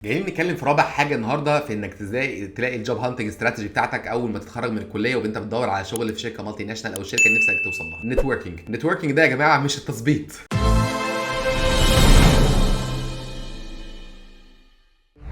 جايين نتكلم في رابع حاجه النهارده في انك ازاي تلاقي الجوب هانتنج استراتيجي بتاعتك اول ما تتخرج من الكليه وانت بتدور على شغل في شركه مالتي ناشونال او الشركه اللي نفسك توصل لها. النتوركينج ده يا جماعه مش التظبيط.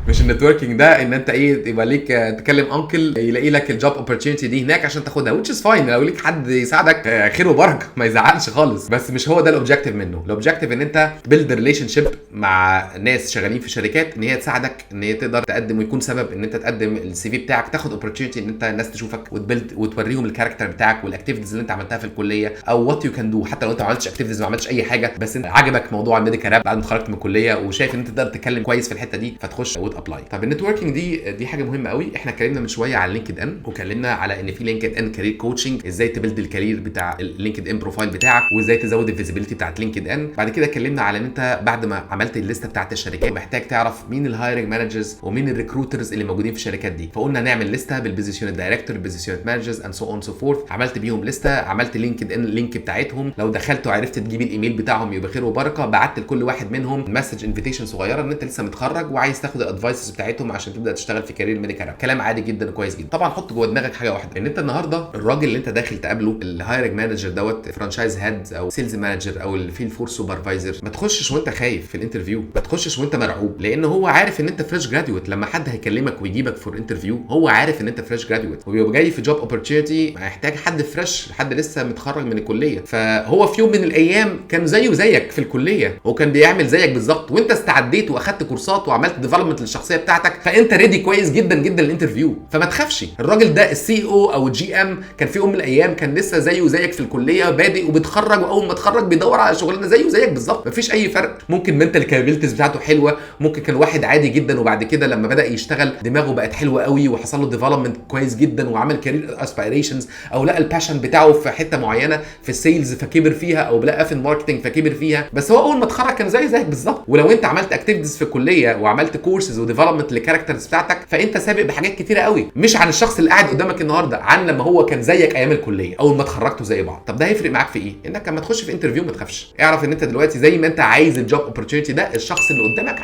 مش النتوركينج ده ان انت يبقى ليك تكلم انكل يلاقي لك الجوب اوبورتيونيتي دي هناك عشان تاخدها which is fine. لو ليك حد يساعدك خير وبركه ما يزعلش خالص، بس مش هو ده الاوبجيكتيف منه. الاوبجيكتيف ان انت تبيلد ريليشن شيب مع ناس شغالين في شركات ان هي تساعدك ان هي تقدر تقدم ويكون سبب ان انت تقدم السي في بتاعك، تاخد اوبورتيونيتي ان انت الناس تشوفك وتبيلد وتوريهم الكاركتر بتاعك والاكتيفيتيز اللي انت عملتها في الكليه او وات يو كان دو. حتى لو انت ما عملتش اكتيفيتيز ما عملتش اي حاجه بس انت عجبك موضوع الميديكال راب بعد ما اتخرجت من الكليه وشايف ان انت تقدر تتكلم كويس في الحته دي فتخش وتابلاي. طب النتوركينج دي حاجه مهمه قوي. احنا اتكلمنا من شويه على لينكد ان وكلمنا على ان في لينكد ان كارير كوتشنج، ازاي تبيلد الكارير بتاع اللينكد ان بروفايل بتاعك وازاي تزود الفيزيبيليتي بتاعت لينكد ان. بعد كده اتكلمنا على ان انت بعد ما عملت الليسته بتاعت الشركات محتاج تعرف مين الهايرنج مانجرز ومين الريكروترز اللي موجودين في الشركات دي، فقلنا نعمل لسته بالبيزنس يونت دايركتور، البيزنس يونت مانجرز اند سو اون سو فورث. عملت بيهم لسته، عملت لينكد ان اللينك بتاعتهم، لو دخلت وعرفت تجيب الايميل بتاعهم يبقى خير وبركه. بعت لكل واحد منهم مسج انفيتيشن صغيره ان انت لسه متخرج وعايز تاخد الادفايسز بتاعتهم عشان تبدا تشتغل في كارير ميديكال. كلام عادي جدا وكويس جدا. طبعا حط جوه دماغك حاجه واحده، ان انت النهارده الراجل اللي انت داخل تقابله الهايرنج مانجر دوت فرانشايز هيد او سيلز مانجر او الفيلد فورس سوبرفايزر، ما تخشش وانت خايف في الانترفيو، ما تخشش وانت مرعوب، لان هو عارف ان انت فريش جراديويت. لما حد هيكلمك ويجيبك فور انترفيو هو عارف ان انت فريش جراديويت وبيبقى جاي في جوب اوبورتيونيتي محتاج حد فريش، حد لسه متخرج من الكليه. فهو في يوم من الايام كان زيه زيك في الكليه وكان بيعمل زيك بالظبط، وانت استعديت واخدت كورسات وعملت ديفلوبمنت للشخصيه بتاعتك، فانت ريدي كويس جدا جدا للانترفيو. فما تخافش. الراجل ده السي او او الجي ام كان في يوم من الايام كان لسه زيه زيك في الكليه بادئ وبيتخرج، واول ما اتخرج بيدور على شغلانه زيه زيك بالظبط، مفيش اي فرق. ممكن منتال كابابيلتيز بتاعته حلوه، ممكن كان واحد عادي جدا وبعد كده لما بدا يشتغل دماغه بقت حلوه قوي وحصل له ديفلوبمنت كويس جدا وعمل كارير اسبيريشنز، او لقى الباشن بتاعه في حته معينه في السيلز فكبر فيها، او لقى في الماركتنج فكبر فيها. بس هو اول ما اتخرج كان زيك بالظبط. ولو انت عملت اكتيفيتيز في الكليه وعملت كورسز وديفلوبمنت للكاركترز بتاعتك فانت سابق بحاجات كتيره قوي، مش عن الشخص اللي قاعد قدامك النهارده، عن لما هو كان زيك ايام الكليه اول ما اتخرجتوا زي بعض. طب ده هيفرق معاك في ايه؟ انك لما تخش في انترفيو ما تخافش، اعرف ان انت دلوقتي زي ما انت عايز الجوب اوبورتيونيتي ده، الشخص اللي قدامك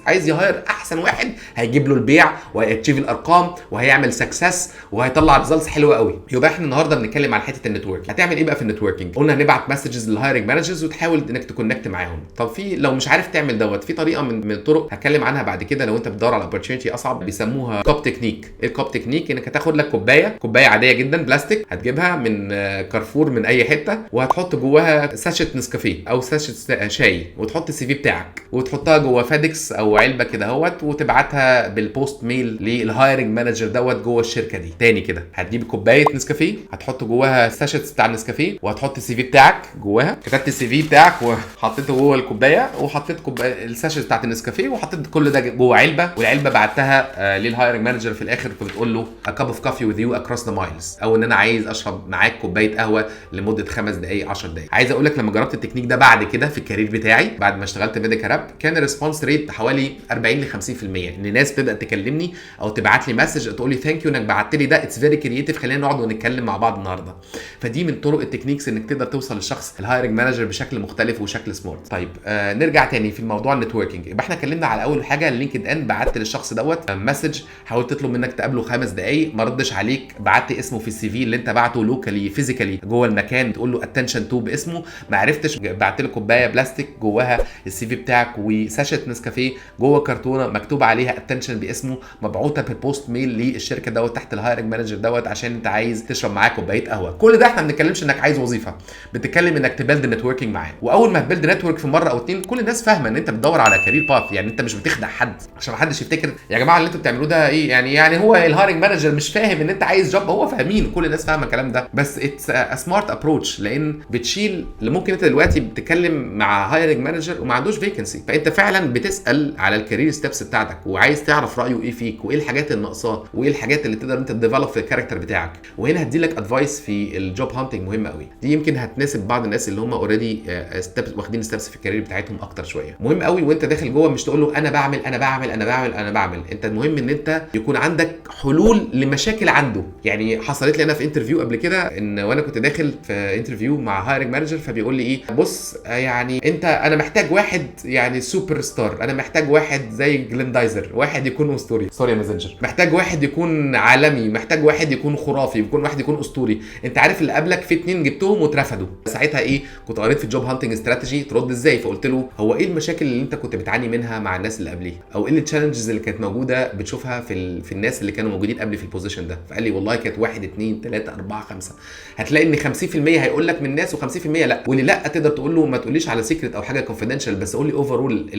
عايز يهاير احسن واحد، هيجيب له البيع وهيتشيف الارقام وهيعمل سكسس وهيطلع ريزلتس حلوه قوي. يبقى احنا النهارده بنتكلم على حته النتورك. هتعمل ايه بقى في النتوركينج؟ قلنا هنبعت مسجز للهايرنج مانجرز وتحاول انك تكونكت معاهم. طب في لو مش عارف تعمل دوت، في طريقه من الطرق هتكلم عنها بعد كده لو انت بتدور على اوبورتيونيتي اصعب، بيسموها كوب تكنيك. ايه الكوب تكنيك؟ انك هتاخد لك كوبايه عاديه جدا بلاستيك، هتجيبها من كارفور من اي حته وهتحط جواها ساشت نسكافيه او ساشت شاي وتحط السي في بتاعك وتحطها جوه فادكس او علبه كده اهوت وتبعتها بالبوست ميل للهايرنج مانجر دوت جوه الشركه دي. تاني كده هتجيب كوبايه نسكافيه، هتحط جواها ساشت بتاع النسكافيه وهتحط السي في بتاعك جواها، كتبت السي في بتاعك وحطيته جوه الكوبايه وحطيت الساشت بتاعت النسكافيه وحطيت كل ده جوه علبه، والعلبه بعتها للهايرنج مانجر في الاخر فبتقول له a cup of coffee with you across the miles، او ان انا عايز اشرب معاك كوبايه قهوه لمده 5 دقائق 10 دقائق. عايز اقول لك لما جربت التكنيك ده بعد كده في الكارير بتاعي بعد ما اشتغلت ميديكال راب كان الريسبونس ريت حوالي 40 ل 50%، ان ناس بتبدا تكلمني او تبعت لي مسج تقول لي ثانك يو انك بعت لي ده، اتس فيري كرييتيف، خلينا نقعد ونتكلم مع بعض النهارده. فدي من طرق التكنيكس انك تقدر توصل للشخص الهايرنج مانجر بشكل مختلف وشكل سمارت. طيب نرجع تاني في الموضوع النتوركينج. يبقى احنا اتكلمنا على اول حاجه اللينكد ان، بعت للشخص دوت مسج، حاولت تطلب منك تقابله 5 دقائق ما ردش عليك، بعت اسمه في السي في اللي انت بعته لوكالي فيزيكالي جوه المكان تقول له اتنشن تو باسمه، ما عرفتش، بعت له كوبايه بلاستيك جواها السي في بتاعك وساشت نسكافيه جوه كرتونه مكتوب عليها اتنشن باسمه، مبعوثه بالبوست ميل للشركه دوت تحت الهايرنج مانجر دوت عشان انت عايز تشرب معاه كوبايه قهوه. كل ده احنا ما بنتكلمش انك عايز وظيفه، بنتكلم انك تبيلد نتوركينج معاه. واول ما تبيلد نتورك في مره او اتنين كل الناس فاهمه ان انت بتدور على كارير باث، يعني انت مش بتخدع حد عشان ما حدش يفتكر يا جماعه اللي انتوا بتعملوه ده ايه، يعني هو الهايرنج مانجر مش فاهم ان انت عايز جوب. هو فاهمين، كل الناس فاهمه الكلام ده، بس اتس ا سمارت ابروتش، لان بتشيل اللي ممكن انت دلوقتي بتتكلم مع هايرنج مانجر وما عندوش فيكنسي، فانت فعلا بتسال على الكارير ستيبس بتاعتك وعايز تعرف رايه ايه فيك وايه الحاجات اللي ناقصاه وايه الحاجات اللي تقدر انت تديفلوب في الكاركتر بتاعك. وهنا هدي لك ادفايس في الجوب هانتنج مهمه قوي، دي يمكن هتناسب بعض الناس اللي هم اوريدي ستيبس واخدين ستيبس في الكارير بتاعتهم اكتر شويه. مهم قوي وانت داخل جوه مش تقول له انا بعمل انا بعمل. انت المهم ان انت يكون عندك حلول لمشاكل عنده. يعني حصلت لي انا في انترفيو قبل كده، ان وانا كنت داخل في انترفيو مع هايرنج مانجر، فبيقول لي ايه، بص يعني انا محتاج واحد يعني سوبر ستار، انا محتاج واحد زي جليندايزر، واحد يكون اسطوري، سوري يا مازنجر، محتاج واحد يكون عالمي، محتاج واحد يكون خرافي، واحد يكون اسطوري. انت عارف اللي قبلك في 2 جبتهم واترفضوا. ساعتها ايه، كنت قريت في الجوب هانتنج استراتيجي ترد ازاي، فقلت له هو ايه المشاكل اللي انت كنت بتعاني منها مع الناس اللي قبليه، او ايه التشالنجز اللي كانت موجوده بتشوفها في الناس اللي كانوا موجودين قبلي في البوزيشن ده. فقال لي والله كانت 1 2 3 4 5. هتلاقي ان 50% هيقول لك من الناس و50% لا. واللي لا تقدر تقول له ما تقوليش على سيكريت او حاجه كونفيدنشال، بس قول لي اوفرول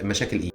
المشاكل ايه.